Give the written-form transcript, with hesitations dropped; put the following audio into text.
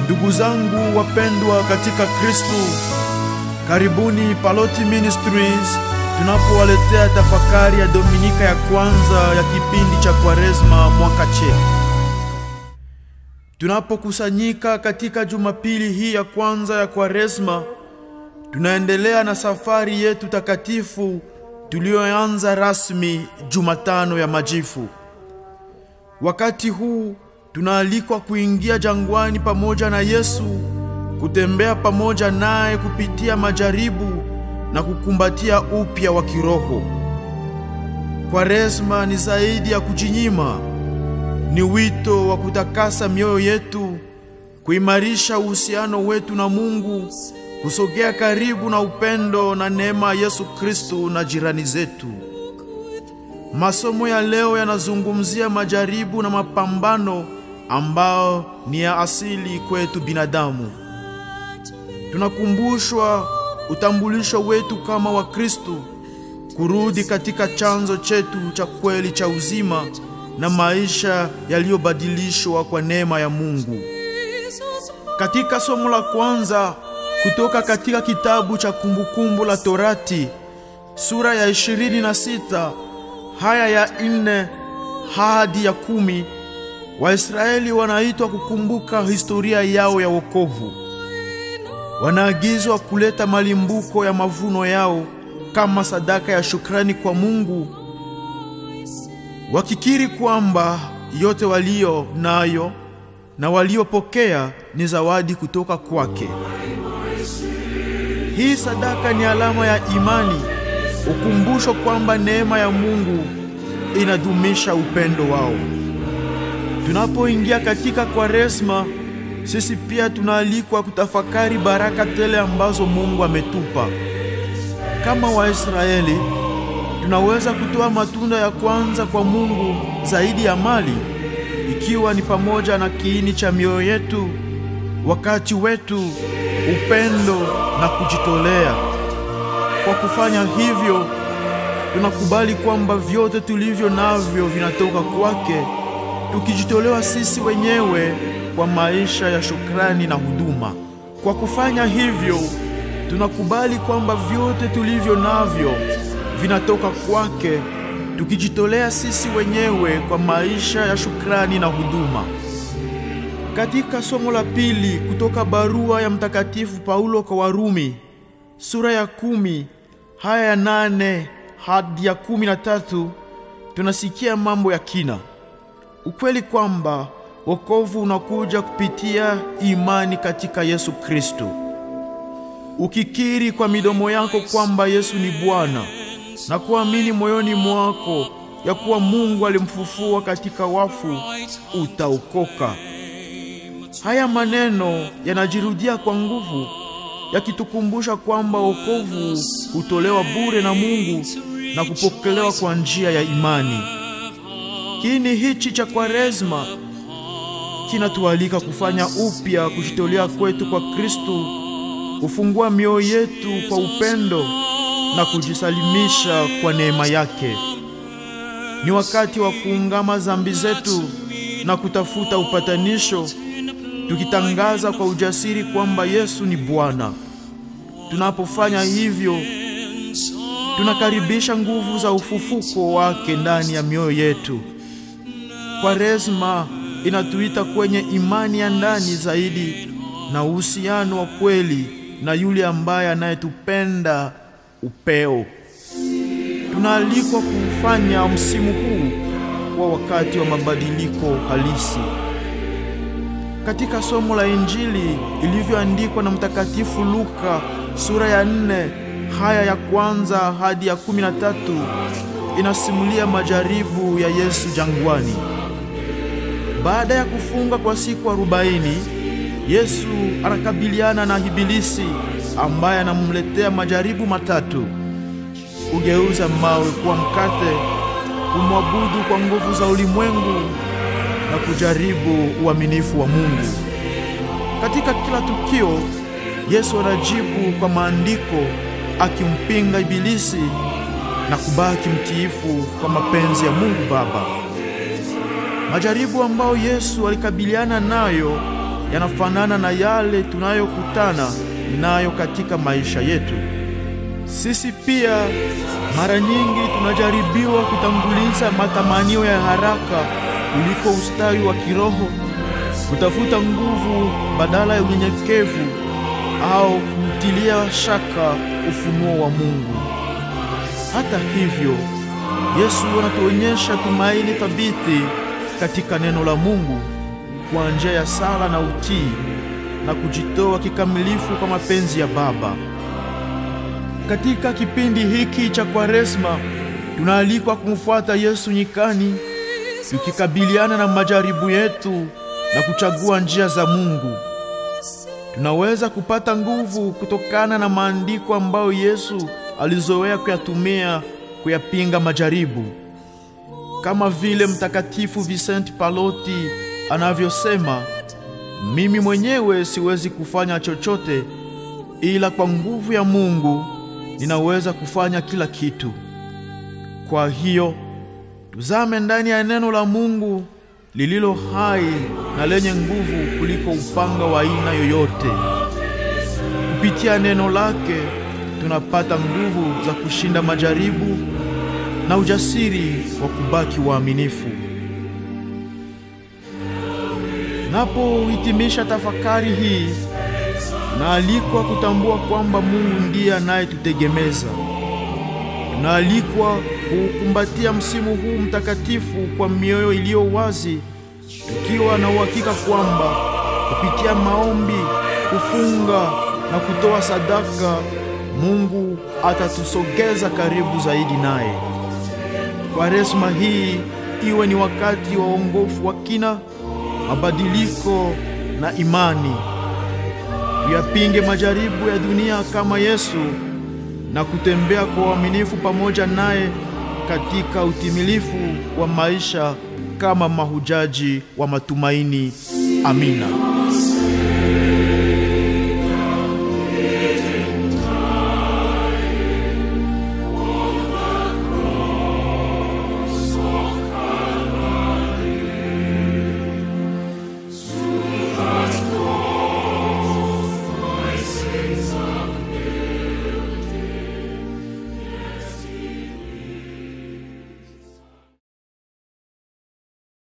Ndugu zangu wapendwa katika Kristo, karibuni Paloti Ministries tunapowaletea tafakari ya Dominika ya kwanza ya kipindi cha Kwaresma mwaka C. Tunapokusanyika katika Jumapili hii ya kwanza ya Kwaresma, tunaendelea na safari yetu takatifu tulioanza rasmi Jumatano ya Majifu. Wakati huu tunaalikwa kuingia jangwani pamoja na Yesu, kutembea pamoja naye kupitia majaribu na kukumbatia upya wa kiroho. Kwaresma ni zaidi ya kujinyima, ni wito wa kutakasa mioyo yetu, kuimarisha uhusiano wetu na Mungu, kusogea karibu na upendo na neema ya Yesu Kristo na jirani zetu. Masomo ya leo yanazungumzia majaribu na mapambano ambao ni ya asili kwetu binadamu. Tunakumbushwa utambulisho wetu kama wa Kristo, kurudi katika chanzo chetu cha kweli cha uzima na maisha yaliyobadilishwa kwa neema ya Mungu. Katika somo la kwanza kutoka katika kitabu cha Kumbukumbu la Torati, sura ya 26, haya ya 4 hadi ya 10, Waisraeli wanaitwa kukumbuka historia yao ya wokovu. Wanaagizwa kuleta malimbuko ya mavuno yao kama sadaka ya shukrani kwa Mungu, wakikiri kwamba yote walio nayo na waliopokea ni zawadi kutoka kwake. Hii sadaka ni alama ya imani, ukumbusho kwamba neema ya Mungu inadumisha upendo wao. Tunapoingia katika Kwaresma, sisi pia tunaalikwa kutafakari baraka tele ambazo Mungu ametupa. Kama Waisraeli, tunaweza kutoa matunda ya kwanza kwa Mungu zaidi ya mali, ikiwa ni pamoja na kiini cha mioyo yetu, wakati wetu, upendo na kujitolea. Kwa kufanya hivyo, tunakubali kwamba vyote tulivyo navyo vinatoka kwake, tukijitolewa sisi wenyewe kwa maisha ya shukrani na huduma. Kwa kufanya hivyo, tunakubali kwamba vyote tulivyo navyo vinatoka kwake, tukijitolea sisi wenyewe kwa maisha ya shukrani na huduma. Katika somo la pili kutoka barua ya Mtakatifu Paulo kwa Warumi, sura ya 10, haya ya 8 hadi ya 13, tunasikia mambo ya kina. Ukweli kwamba wokovu unakuja kupitia imani katika Yesu Kristo. Ukikiri kwa midomo yako kwamba Yesu ni Bwana na kuamini moyoni mwako ya kuwa Mungu alimfufua katika wafu, utaokoka. Haya maneno yanajirudia kwa nguvu, yakitukumbusha kwamba wokovu hutolewa bure na Mungu na kupokelewa kwa njia ya imani. Kiini hichi cha Kwaresma kinatualika kufanya upya kujitolea kwetu kwa Kristo, kufungua mioyo yetu kwa upendo na kujisalimisha kwa neema yake. Ni wakati wa kuungama dhambi zetu na kutafuta upatanisho, tukitangaza kwa ujasiri kwamba Yesu ni Bwana. Tunapofanya hivyo, tunakaribisha nguvu za ufufuko wake ndani ya mioyo yetu. Kwaresma inatuita kwenye imani ya ndani zaidi na uhusiano wa kweli na yule ambaye anayetupenda upeo. Tunaalikwa kufanya msimu huu kwa wakati wa mabadiliko halisi. Katika somo la Injili ilivyoandikwa na Mtakatifu Luka, sura ya 4, haya ya 1 hadi ya 13, inasimulia majaribu ya Yesu jangwani. Baada ya kufunga kwa siku 40, Yesu anakabiliana na Ibilisi ambaye anamletea majaribu matatu: kugeuza mawe kuwa mkate, kumwabudu kwa nguvu za ulimwengu na kujaribu uaminifu wa Mungu. Katika kila tukio, Yesu anajibu kwa maandiko, akimpinga Ibilisi na kubaki mtiifu kwa mapenzi ya Mungu Baba. Majaribu ambao Yesu alikabiliana nayo yanafanana na yale tunayokutana nayo katika maisha yetu. Sisi pia mara nyingi tunajaribiwa kutanguliza matamanio ya haraka kuliko ustawi wa kiroho, kutafuta nguvu badala ya unyenyekevu, au kumtilia shaka ufunuo wa Mungu. Hata hivyo, Yesu anatuonyesha tumaini thabiti katika neno la Mungu kwa njia ya sala na utii na kujitoa kikamilifu kwa mapenzi ya Baba. Katika kipindi hiki cha Kwaresma, tunaalikwa kumfuata Yesu nyikani, tukikabiliana na majaribu yetu na kuchagua njia za Mungu. Tunaweza kupata nguvu kutokana na maandiko ambayo Yesu alizoea kuyatumia kuyapinga majaribu. Kama vile Mtakatifu Vicente Pallotti anavyosema, mimi mwenyewe siwezi kufanya chochote, ila kwa nguvu ya Mungu ninaweza kufanya kila kitu. Kwa hiyo, tuzame ndani ya neno la Mungu lililo hai na lenye nguvu kuliko upanga wa aina yoyote. Kupitia neno lake tunapata nguvu za kushinda majaribu na ujasiri wa kubaki waaminifu. Tunapohitimisha tafakari hii, tunaalikwa kutambua kwamba Mungu ndiye anayetutegemeza. Tunaalikwa kukumbatia msimu huu mtakatifu kwa mioyo iliyo wazi, tukiwa na uhakika kwamba kupitia maombi, kufunga na kutoa sadaka, Mungu atatusogeza karibu zaidi naye. Kwaresma hii iwe ni wakati wa uongofu wa kina, mabadiliko na imani. Tuyapinge majaribu ya dunia kama Yesu na kutembea kwa uaminifu pamoja naye katika utimilifu wa maisha kama mahujaji wa matumaini. Amina.